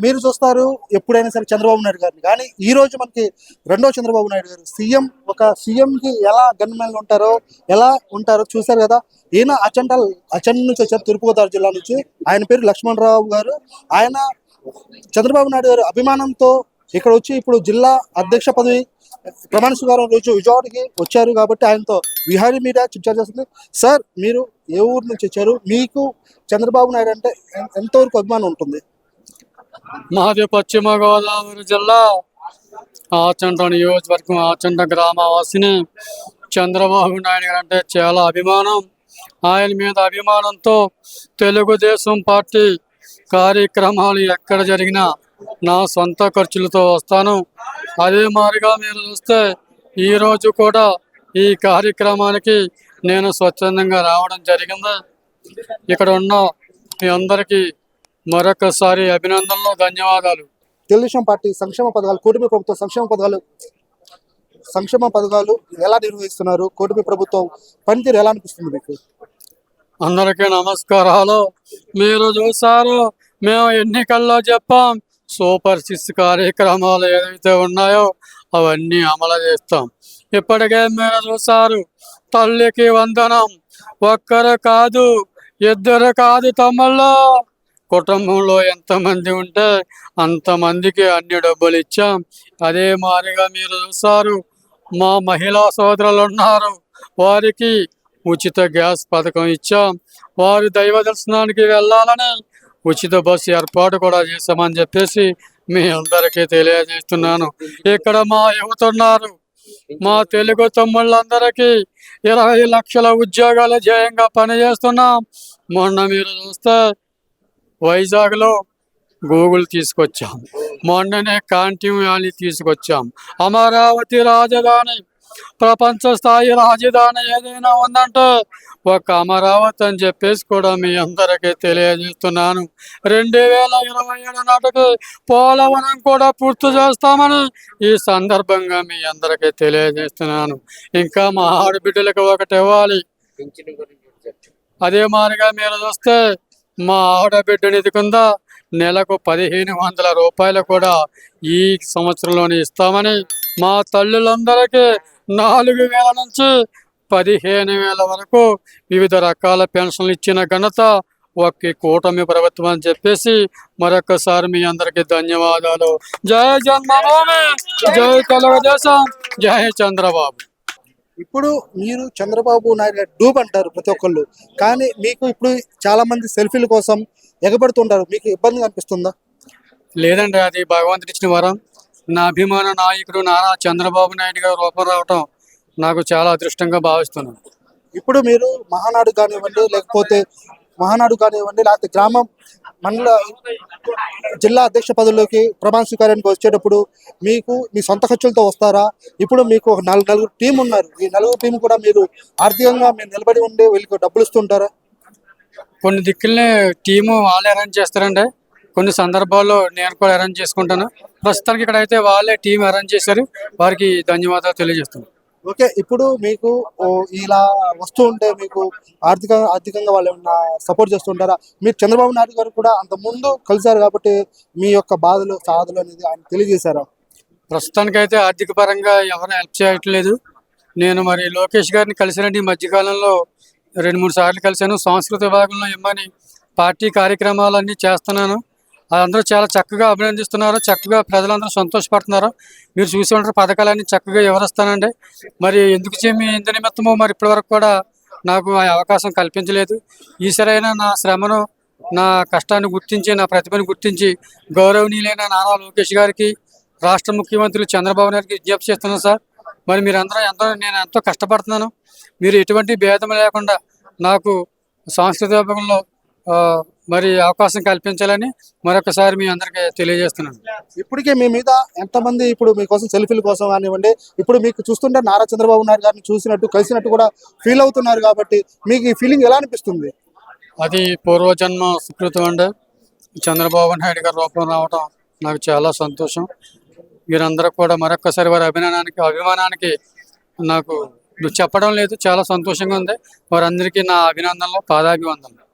మీరు చూస్తారు ఎప్పుడైనా సరే చంద్రబాబు నాయుడు గారిని, కానీ ఈ రోజు మనకి రెండో చంద్రబాబు నాయుడు గారు సీఎం. ఒక సీఎంకి ఎలా గన్మెన్లు ఉంటారో, ఎలా ఉంటారో చూశారు కదా. ఈయన అచండ నుంచి వచ్చారు, తూర్పుగోదావరి జిల్లా నుంచి. ఆయన పేరు లక్ష్మణరావు గారు. ఆయన చంద్రబాబు నాయుడు గారు అభిమానంతో ఇక్కడ వచ్చి ఇప్పుడు జిల్లా అధ్యక్ష పదవి ప్రమాణ స్వీకారం రోజు విజయవాడకి వచ్చారు. కాబట్టి ఆయనతో విహారీ మీడియా చర్చ చేస్తుంది. సార్, మీరు ఏ ఊరు నుంచి వచ్చారు? మీకు చంద్రబాబు నాయుడు అంటే ఎంతవరకు అభిమానం ఉంటుంది? మాది పశ్చిమ గోదావరి జిల్లా ఆచంట నియోజకవర్గం ఆచంట గ్రామవాసిని. చంద్రబాబు నాయుడు గారు అంటే చాలా అభిమానం. ఆయన మీద అభిమానంతో తెలుగుదేశం పార్టీ కార్యక్రమాలు ఎక్కడ జరిగినా నా సొంత ఖర్చులతో వస్తాను. అదే మాదిరిగా మీరు చూస్తే ఈరోజు కూడా ఈ కార్యక్రమానికి నేను స్వచ్ఛందంగా రావడం జరిగింది. ఇక్కడ ఉన్న మీ అందరికీ మరొకసారి అభినందనలు, ధన్యవాదాలు. తెలుగుదేశం పార్టీ సంక్షేమ పథకాలు, కూటమి ప్రభుత్వం సంక్షేమ పథకాలు ఎలా నిర్వహిస్తున్నారు? కూటమి ప్రభుత్వం పనితీరు ఎలా అనిపిస్తుంది మీకు? అందరికీ నమస్కారాలు. మీరు చూసారు, మేము ఎన్నికల్లో చెప్పాం సూపర్ 6 కార్యక్రమాలు ఏదైతే ఉన్నాయో అవన్నీ అమలు చేస్తాం. ఇప్పటికే మీరు చూసారు, తల్లికి వందనం. ఒక్కరు కాదు, ఇద్దరు కాదు తమ్ముళ్ళు. కుటుంబంలో ఎంతమంది ఉంటే అంతమందికి అన్ని డబ్బులు ఇచ్చాం. అదే మాదిరిగా మీరు చూసారు, మా మహిళా సోదరులు ఉన్నారు, వారికి ఉచిత గ్యాస్ పథకం ఇచ్చాం. వారు దైవ దర్శనానికి వెళ్ళాలని ఉచిత బస్సు ఏర్పాటు కూడా చేశామని చెప్పేసి మీ అందరికీ తెలియజేస్తున్నాను. ఇక్కడ మా యువత ఉన్నారు, మా తెలుగు తమ్ముళ్ళందరికీ 20 లక్షల ఉద్యోగాల ధ్యేయంగా పనిచేస్తున్నాం. మొన్న మీరు చూస్తే వైజాగ్లో గూగుల్ తీసుకొచ్చాం, మొన్ననే కాంటిమ్ వ్యాలీ తీసుకొచ్చాం. అమరావతి రాజధాని, ప్రపంచ స్థాయి రాజధాని ఏదైనా ఉందంటే ఒక అమరావతి అని చెప్పేసి కూడా మీ అందరికీ తెలియజేస్తున్నాను. 2027 నాటికి పోలవరం కూడా పూర్తి చేస్తామని ఈ సందర్భంగా మీ అందరికీ తెలియజేస్తున్నాను. ఇంకా మా ఆడబిడ్డలకు ఒకటి ఇవ్వాలి. అదే మాదిరిగా మీరు చూస్తే మా ఆడబిడ్డ నిధి కింద నెలకు 1500 రూపాయలు కూడా ఈ సంవత్సరంలోనే ఇస్తామని, మా తల్లులందరికీ 4000 నుంచి 15,000 వరకు వివిధ రకాల పెన్షన్లు ఇచ్చిన ఘనత ఒక్క కూటమి ప్రభుత్వం అని చెప్పేసి మరొకసారి మీ అందరికీ ధన్యవాదాలు. జై జన్మభూమి, జై తెలుగుదేశం, జై చంద్రబాబు. ఇప్పుడు మీరు చంద్రబాబు నాయుడు గారు డూబ్ అంటారు ప్రతి ఒక్కళ్ళు, కానీ మీకు ఇప్పుడు చాలా మంది సెల్ఫీల కోసం ఎగబడుతుంటారు. మీకు ఇబ్బందిగా అనిపిస్తుందా? లేదండి, అది భగవంతుడి ఇచ్చిన వరం. నా అభిమాన నాయకుడు నారా చంద్రబాబు నాయుడు గారు రూపం రావటం నాకు చాలా అదృష్టంగా భావిస్తున్నాను. ఇప్పుడు మీరు మహానాడు కానివ్వండి, లేకపోతే గ్రామం మండల జిల్లా అధ్యక్ష పదవిలోకి ప్రమాణ స్వీకారానికి వచ్చేటప్పుడు మీకు మీ సొంత ఖర్చులతో వస్తారా? ఇప్పుడు మీకు ఒక నలుగురు టీం ఉన్నారు, ఈ నలుగురు టీం కూడా మీరు ఆర్థికంగా మీరు నిలబడి ఉండే వీళ్ళకి డబ్బులు ఇస్తుంటారా? కొన్ని దిక్కుల్ని టీము వాళ్ళే అరేంజ్ చేస్తారండి, కొన్ని సందర్భాల్లో నేను కూడా అరేంజ్ చేసుకుంటాను. ప్రస్తుతానికి ఇక్కడ అయితే వాళ్ళే టీం అరేంజ్ చేశారు, వారికి ధన్యవాదాలు తెలియజేస్తున్నాను. ఓకే, ఇప్పుడు మీకు ఇలా వస్తూ ఉంటే మీకు ఆర్థికంగా వాళ్ళు ఏమన్నా సపోర్ట్ చేస్తుంటారా? మీరు చంద్రబాబు నాయుడు గారు కూడా అంత ముందు కలిశారు కాబట్టి మీ యొక్క బాధలు సాధలు అనేది ఆయన తెలియజేశారా? ప్రస్తుతానికైతే ఆర్థిక పరంగా ఎవరు హెల్ప్ చేయట్లేదు. నేను మరి లోకేష్ గారిని కలిసినండి ఈ మధ్యకాలంలో 2-3 సార్లు కలిశాను. సంస్కృత విభాగంలో ఇమ్మని పార్టీ కార్యక్రమాలన్నీ చేస్తున్నాను. అందరూ చాలా చక్కగా అభినందిస్తున్నారు, చక్కగా ప్రజలందరూ సంతోషపడుతున్నారు. మీరు చూసి ఉంటారు, పథకాలన్నీ చక్కగా వివరిస్తానండి. మరి ఎందుకు మీ ఇంత నిమిత్తమో మరి ఇప్పటివరకు కూడా నాకు ఆ అవకాశం కల్పించలేదు. ఈసారైనా నా శ్రమను, నా కష్టాన్ని గుర్తించి, నా ప్రతిభను గుర్తించి గౌరవనీయులైన నారా లోకేష్ గారికి, రాష్ట్ర ముఖ్యమంత్రి చంద్రబాబు నాయుడికి విజ్ఞప్తి చేస్తున్నాను. సార్, మరి మీరందరూ నేను ఎంతో కష్టపడుతున్నాను. మీరు ఎటువంటి భేదం లేకుండా నాకు సాంస్కృతిక విభాగంలో మరి అవకాశం కల్పించాలని మరొకసారి మీ అందరికీ తెలియజేస్తున్నాను. ఇప్పటికే మీ మీద ఎంతమంది ఇప్పుడు మీకోసం సెల్ఫీల కోసం కానివ్వండి, ఇప్పుడు మీకు చూస్తుంటే నారా చంద్రబాబు నాయుడు గారిని చూసినట్టు కలిసినట్టు కూడా ఫీల్ అవుతున్నారు కాబట్టి మీకు ఈ ఫీలింగ్ ఎలా అనిపిస్తుంది? అది పూర్వజన్మ సుకృతం అండి. చంద్రబాబు నాయుడు గారి రూపం రావడం నాకు చాలా సంతోషం. మీరందరూ కూడా మరొకసారి వారి అభిమానానికి నాకు చెప్పడం లేదు, చాలా సంతోషంగా ఉంది. వారందరికీ నా అభినందనలు, పాదాభివందనలు.